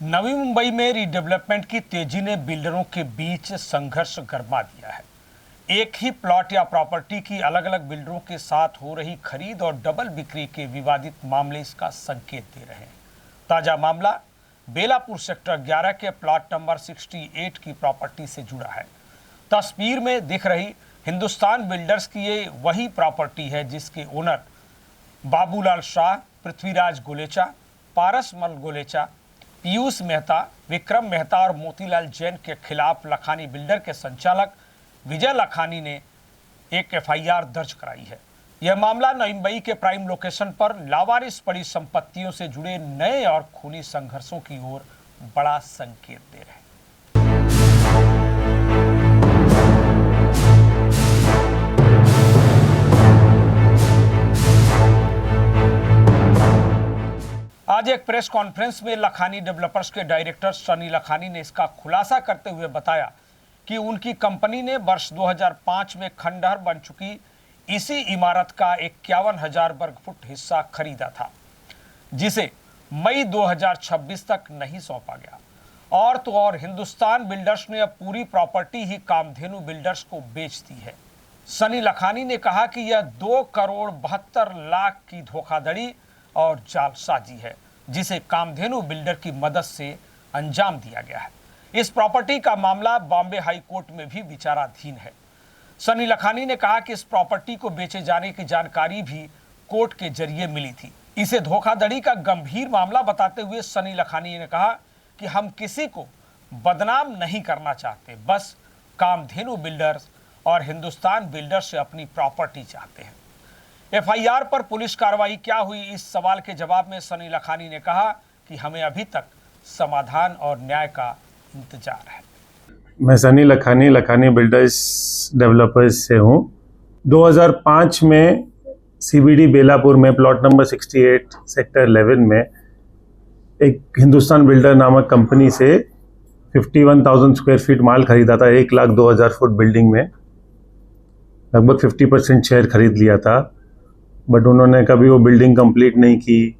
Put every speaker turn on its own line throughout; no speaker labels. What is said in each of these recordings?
नवी मुंबई में रीडेवलपमेंट की तेजी ने बिल्डरों के बीच संघर्ष गरमा दिया है। एक ही प्लॉट या प्रॉपर्टी की अलग अलग बिल्डरों के साथ हो रही खरीद और डबल बिक्री के विवादित मामले इसका संकेत दे रहे हैं। ताजा मामला बेलापुर सेक्टर 11 के प्लॉट नंबर 68 की प्रॉपर्टी से जुड़ा है। तस्वीर में दिख रही हिंदुस्तान बिल्डर्स की ये वही प्रॉपर्टी है जिसके ओनर बाबूलाल शाह, पृथ्वीराज गोलेचा, पारसमल गोलेचा, पीयूष मेहता, विक्रम मेहता और मोतीलाल जैन के खिलाफ लखानी बिल्डर के संचालक विजय लखानी ने एक एफआईआर दर्ज कराई है। यह मामला नई मुंबई के प्राइम लोकेशन पर लावारिस पड़ी संपत्तियों से जुड़े नए और खूनी संघर्षों की ओर बड़ा संकेत दे रहे हैं। आज एक प्रेस कॉन्फ्रेंस में लखानी डेवलपर्स के डायरेक्टर सनी लखानी ने इसका खुलासा करते हुए बताया कि उनकी कंपनी ने वर्ष 2005 में खंडहर बन चुकी इसी इमारत का 51,000 वर्ग फुट हिस्सा खरीदा था, जिसे मई 2026 तक नहीं सौंपा गया। और तो और हिंदुस्तान बिल्डर्स ने अब पूरी प्रॉपर्टी ही कामधेनु बिल्डर्स को बेच दी है। सनी लखानी ने कहा कि यह 2 करोड़ 72 लाख की धोखाधड़ी और जालसाजी है, जिसे कामधेनु बिल्डर की मदद से अंजाम दिया गया है। इस प्रॉपर्टी का मामला बॉम्बे हाई कोर्ट में भी विचाराधीन है। सनी लखानी ने कहा कि इस प्रॉपर्टी को बेचे जाने की जानकारी भी कोर्ट के जरिए मिली थी। इसे धोखाधड़ी का गंभीर मामला बताते हुए सनी लखानी ने कहा कि हम किसी को बदनाम नहीं करना चाहते, बस कामधेनु बिल्डर्स और हिंदुस्तान बिल्डर्स से अपनी प्रॉपर्टी चाहते हैं। एफआईआर पर पुलिस कार्रवाई क्या हुई, इस सवाल के जवाब में सनी लखानी ने कहा कि हमें अभी तक समाधान और न्याय का इंतजार है।
मैं सनी लखानी लखानी बिल्डर्स डेवलपर्स से हूँ। 2005 में सीबीडी बेलापुर में प्लॉट नंबर 68 सेक्टर 11 में एक हिंदुस्तान बिल्डर नामक कंपनी से 51,000 स्क्वायर फीट माल खरीदा था। 1,02,000 फुट बिल्डिंग में लगभग 50% शेयर खरीद लिया था, बट उन्होंने कभी वो बिल्डिंग कंप्लीट नहीं की,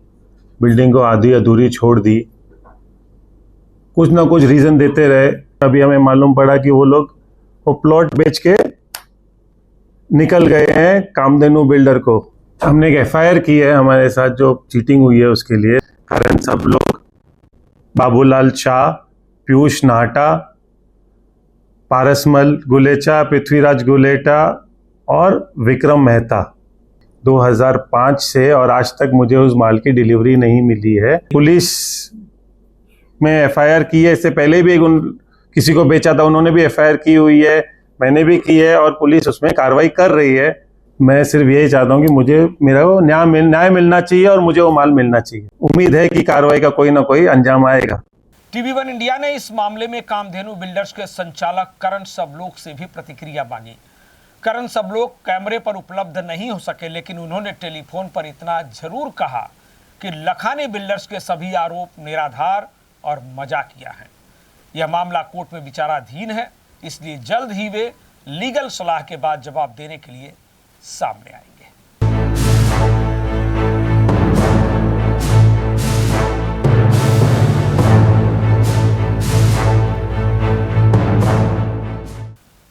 बिल्डिंग को आधी अधूरी छोड़ दी, कुछ ना कुछ रीज़न देते रहे। अभी हमें मालूम पड़ा कि वो लोग वो प्लॉट बेच के निकल गए हैं कामधेनु बिल्डर को। हमने एक एफआईआर की है हमारे साथ जो चीटिंग हुई है उसके लिए। कारण सब लोग बाबूलाल शाह, पीयूष नाहटा, पारसमल गुलेचा, पृथ्वीराज गुलेटा और विक्रम मेहता 2005 से और आज तक मुझे उस माल की डिलीवरी नहीं मिली है। पुलिस में एफआईआर की है, इससे पहले भी किसी को बेचा था, उन्होंने भी एफआईआर की हुई है, मैंने भी की है और पुलिस उसमें कार्रवाई कर रही है। मैं सिर्फ यही चाहता हूँ कि मुझे मेरा वो न्याय मिलना चाहिए और मुझे वो माल मिलना चाहिए। उम्मीद है कि कार्रवाई का कोई ना कोई अंजाम आएगा।
TV1 इंडिया ने इस मामले में कामधेनु बिल्डर्स के संचालक करण सबलोक से भी प्रतिक्रिया मांगी। करण सबलोक कैमरे पर उपलब्ध नहीं हो सके, लेकिन उन्होंने टेलीफोन पर इतना जरूर कहा कि लखानी बिल्डर्स के सभी आरोप निराधार और मजाकिया हैं। यह मामला कोर्ट में विचाराधीन है, इसलिए जल्द ही वे लीगल सलाह के बाद जवाब देने के लिए सामने आएंगे।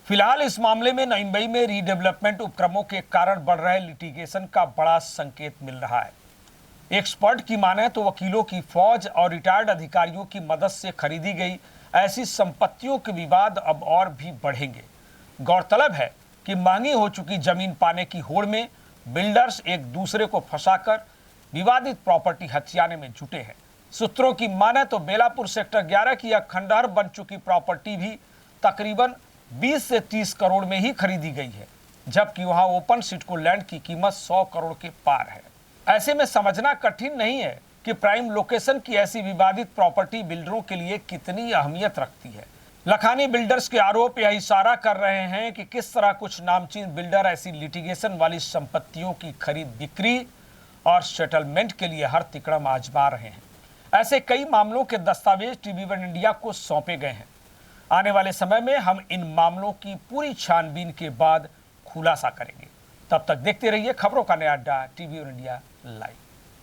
फिलहाल इस मामले में नई मुंबई में रीडेवलपमेंट उपक्रमों के कारण बढ़ रहे लिटिगेशन का बड़ा संकेत मिल रहा है। एक्सपर्ट की माने तो वकीलों की फौज और रिटायर्ड अधिकारियों की मदद से खरीदी गई ऐसी संपत्तियों के विवाद अब और भी बढ़ेंगे। गौरतलब है कि महंगी हो चुकी जमीन पाने की होड़ में बिल्डर्स एक दूसरे को फंसाकर विवादित प्रॉपर्टी हथियाने में जुटे हैं। सूत्रों की माने तो बेलापुर सेक्टर 11 की यह खंडहर बन चुकी प्रॉपर्टी भी तकरीबन 20 से 30 करोड़ में ही खरीदी गई है, जबकि वहां ओपन सिडको लैंड की कीमत 100 करोड़ के पार है। ऐसे में समझना कठिन नहीं है कि प्राइम लोकेशन की ऐसी विवादित प्रॉपर्टी बिल्डरों के लिए कितनी अहमियत रखती है। लखानी बिल्डर्स के आरोप यह इशारा कर रहे हैं कि किस तरह कुछ नामचीन बिल्डर ऐसी लिटिगेशन वाली संपत्तियों की खरीद बिक्री और सेटलमेंट के लिए हर तिकड़म आजमा रहे हैं। ऐसे कई मामलों के दस्तावेज TV1 इंडिया को सौंपे गए हैं। आने वाले समय में हम इन मामलों की पूरी छानबीन के बाद खुलासा करेंगे। तब तक देखते रहिए खबरों का नया अड्डा TV1 इंडिया लाइव।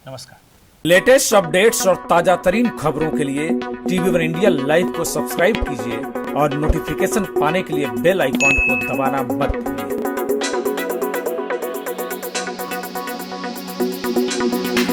नमस्कार। लेटेस्ट अपडेट्स और ताजा तरीन खबरों के लिए टीवी वन इंडिया लाइव को सब्सक्राइब कीजिए और नोटिफिकेशन पाने के लिए बेल आइकॉन को दबाना मत भूलिए।